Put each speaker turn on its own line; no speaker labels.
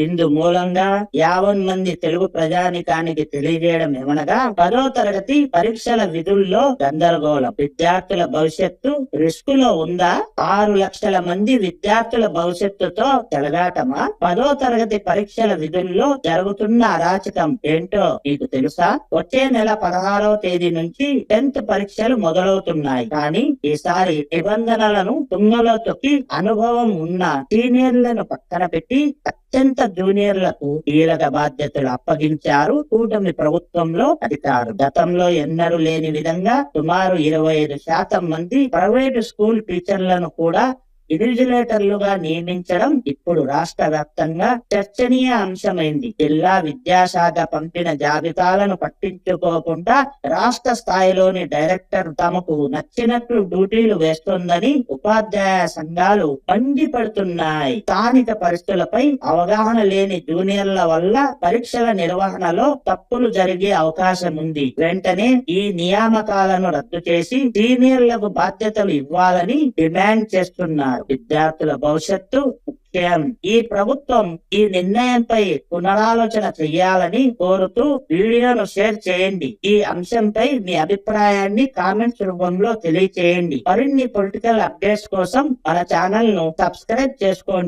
ఇందు మూలంగా 50 మంది తెలుగు ప్రజానికానికి తెలియజేయడం ఏమనగా 10వ తరగతి పరీక్షల విధుల్లో గందరగోళం. విద్యార్థుల భవిష్యత్తు రిస్క్ లో ఉందా? 6 లక్షల మంది విద్యార్థుల భవిష్యత్తుతో చెలగాటమా? 10వ తరగతి పరీక్షల విధుల్లో జరుగుతున్న అరాచకం ఏంటో మీకు తెలుసా? వచ్చే నెల 16వ తేదీ నుంచి 10th పరీక్షలు మొదలవుతున్నాయి. కానీ ఈసారి నిబంధనలను తుంగలో తొక్కి అనుభవం ఉన్న సీనియర్లను పక్కన పెట్టి అత్యంత జూనియర్లకు కీలక బాధ్యతలు అప్పగించారు కూటమి ప్రభుత్వంలో అధికారులు. గతంలో ఎన్నడూ లేని విధంగా సుమారు 25% మంది ప్రైవేటు స్కూల్ టీచర్లను కూడా ఇన్విజిలేటర్లుగా నియమించడం ఇప్పుడు రాష్ట్ర వ్యాప్తంగా చర్చనీయ అంశమైంది. జిల్లా విద్యాశాఖ పంపిన జాబితాలను పట్టించుకోకుండా రాష్ట్ర స్థాయిలోని డైరెక్టర్ తమకు నచ్చినట్లు డ్యూటీలు వేస్తోందని ఉపాధ్యాయ సంఘాలు మండిపడుతున్నాయి. స్థానిక పరిస్థితులపై అవగాహన లేని జూనియర్ల వల్ల పరీక్షల నిర్వహణలో తప్పులు జరిగే అవకాశం ఉంది. వెంటనే ఈ నియామకాలను రద్దు చేసి సీనియర్లకు బాధ్యతలు ఇవ్వాలని డిమాండ్ చేస్తున్నారు. విద్యార్థుల భవిష్యత్తు ముఖ్యం. ఈ ప్రభుత్వం ఈ నిర్ణయంపై పునరాలోచన చేయాలని కోరుతూ వీడియోను షేర్ చేయండి. ఈ అంశంపై మీ అభిప్రాయాన్ని కామెంట్స్ రూపంలో తెలియచేయండి. మరిన్ని పొలిటికల్ అప్డేట్స్ కోసం మన ఛానల్ ను సబ్స్క్రైబ్ చేసుకోండి.